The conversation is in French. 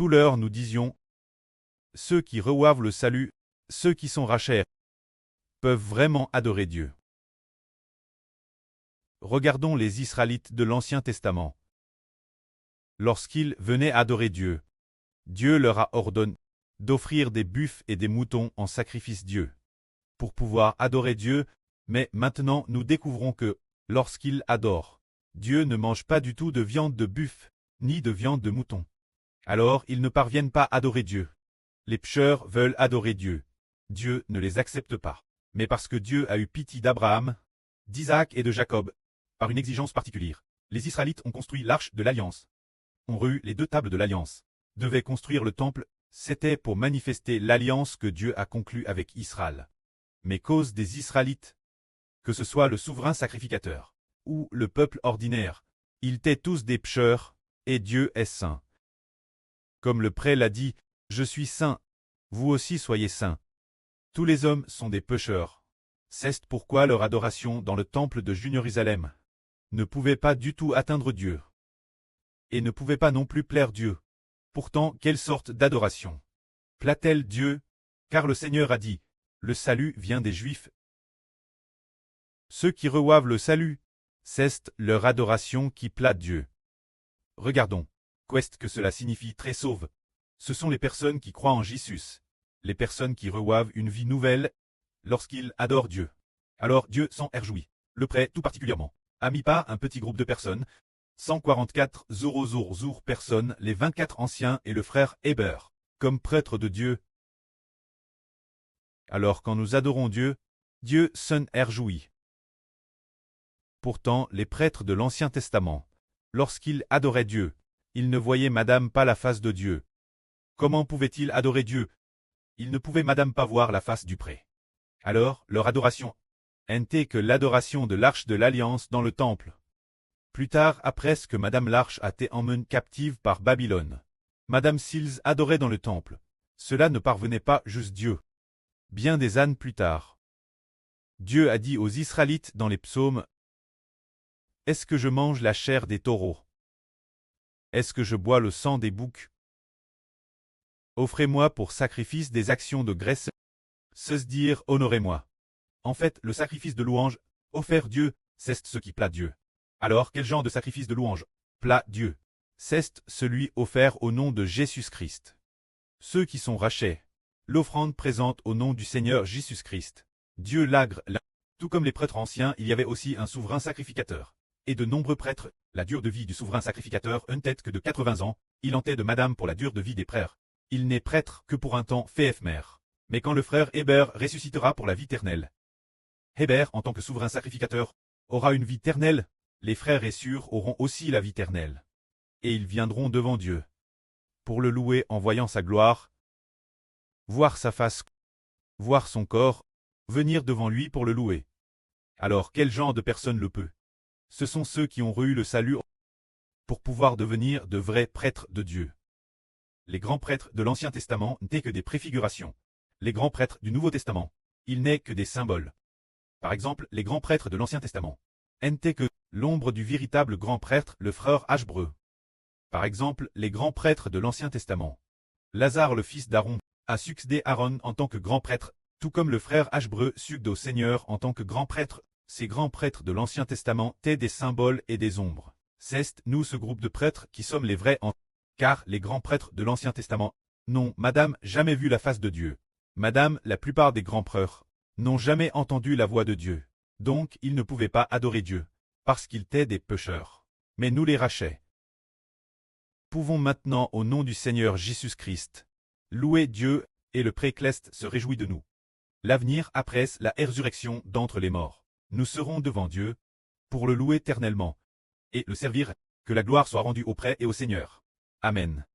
tout l'heure nous disions, ceux qui reçoivent le salut, ceux qui sont rachés, peuvent vraiment adorer Dieu. Regardons les Israélites de l'Ancien Testament. Lorsqu'ils venaient adorer Dieu, Dieu leur a ordonné d'offrir des buffles et des moutons en sacrifice Dieu, pour pouvoir adorer Dieu, mais maintenant nous découvrons que, lorsqu'ils adorent, Dieu ne mange pas du tout de viande de buffle, ni de viande de mouton. Alors ils ne parviennent pas à adorer Dieu. Les pécheurs veulent adorer Dieu. Dieu ne les accepte pas. Mais parce que Dieu a eu pitié d'Abraham, d'Isaac et de Jacob, par une exigence particulière, les Israélites ont construit l'arche de l'Alliance. Ont eu les 2 tables de l'Alliance. Devaient construire le temple, c'était pour manifester l'alliance que Dieu a conclue avec Israël. Mais cause des Israélites, que ce soit le souverain sacrificateur, ou le peuple ordinaire, ils étaient tous des pécheurs, et Dieu est saint. Comme le prêtre l'a dit, « Je suis saint, vous aussi soyez saints. » Tous les hommes sont des pécheurs. C'est pourquoi leur adoration dans le temple de Jérusalem ne pouvait pas du tout atteindre Dieu, et ne pouvait pas non plus plaire Dieu. Pourtant, quelle sorte d'adoration plaît-elle Dieu? Car le Seigneur a dit, « Le salut vient des Juifs. » Ceux qui reçoivent le salut, c'est leur adoration qui plaît Dieu. Regardons, qu'est-ce que cela signifie très sauve. Ce sont les personnes qui croient en Jésus, les personnes qui reçoivent une vie nouvelle lorsqu'ils adorent Dieu. Alors Dieu s'en réjouit. Le prêtre tout particulièrement a mis pas un petit groupe de personnes, 144 personnes, les 24 anciens et le frère Héber, comme prêtre de Dieu. Alors quand nous adorons Dieu, Dieu s'en réjouit. Pourtant, les prêtres de l'Ancien Testament, lorsqu'ils adoraient Dieu, ils ne voyaient madame pas la face de Dieu. Comment pouvaient-ils adorer Dieu? Ils ne pouvaient madame pas voir la face du prêtre. Alors, leur adoration n'était que l'adoration de l'arche de l'Alliance dans le temple. Plus tard, après ce que madame l'arche a été emmenée captive par Babylone, madame Sils adorait dans le temple. Cela ne parvenait pas juste Dieu. Bien des années plus tard, Dieu a dit aux Israélites dans les psaumes, « Est-ce que je mange la chair des taureaux? Est-ce que je bois le sang des boucs? Offrez-moi pour sacrifice des actions de grâce, c'est dire honorez-moi. » En fait, le sacrifice de louange, offert Dieu, c'est ce qui plaît Dieu. Alors, quel genre de sacrifice de louange plaît Dieu? C'est celui offert au nom de Jésus-Christ. Ceux qui sont rachés, l'offrande présente au nom du Seigneur Jésus-Christ. Dieu l'agre, tout comme les prêtres anciens, il y avait aussi un souverain sacrificateur. Et de nombreux prêtres, la durée de vie du souverain sacrificateur ne tête que de 80 ans, il en est de madame pour la durée de vie des prêtres. Il n'est prêtre que pour un temps fait éphémère. Mais quand le frère Héber ressuscitera pour la vie éternelle, Héber, en tant que souverain sacrificateur, aura une vie éternelle, les frères et sœurs auront aussi la vie éternelle. Et ils viendront devant Dieu, pour le louer en voyant sa gloire, voir sa face, voir son corps, venir devant lui pour le louer. Alors quel genre de personne le peut? Ce sont ceux qui ont reçu le salut pour pouvoir devenir de vrais prêtres de Dieu. Les grands prêtres de l'Ancien Testament n'étaient que des préfigurations. Les grands prêtres du Nouveau Testament, ils n'est que des symboles. Par exemple, les grands prêtres de l'Ancien Testament n'étaient que l'ombre du véritable grand prêtre, le frère Hébreu. Par exemple, les grands prêtres de l'Ancien Testament. Lazare, le fils d'Aaron, a succédé Aaron en tant que grand prêtre, tout comme le frère Hébreu succède au Seigneur en tant que grand prêtre. Ces grands prêtres de l'Ancien Testament étaient des symboles et des ombres. C'est nous ce groupe de prêtres qui sommes les vrais car les grands prêtres de l'Ancien Testament n'ont, madame, jamais vu la face de Dieu. Madame, la plupart des grands prêtres n'ont jamais entendu la voix de Dieu. Donc, ils ne pouvaient pas adorer Dieu, parce qu'ils étaient des pécheurs. Mais nous les rachets. Pouvons maintenant, au nom du Seigneur Jésus-Christ, louer Dieu, et le précleste se réjouit de nous. L'avenir après la résurrection d'entre les morts. Nous serons devant Dieu, pour le louer éternellement, et le servir, que la gloire soit rendue auprès et au Seigneur. Amen.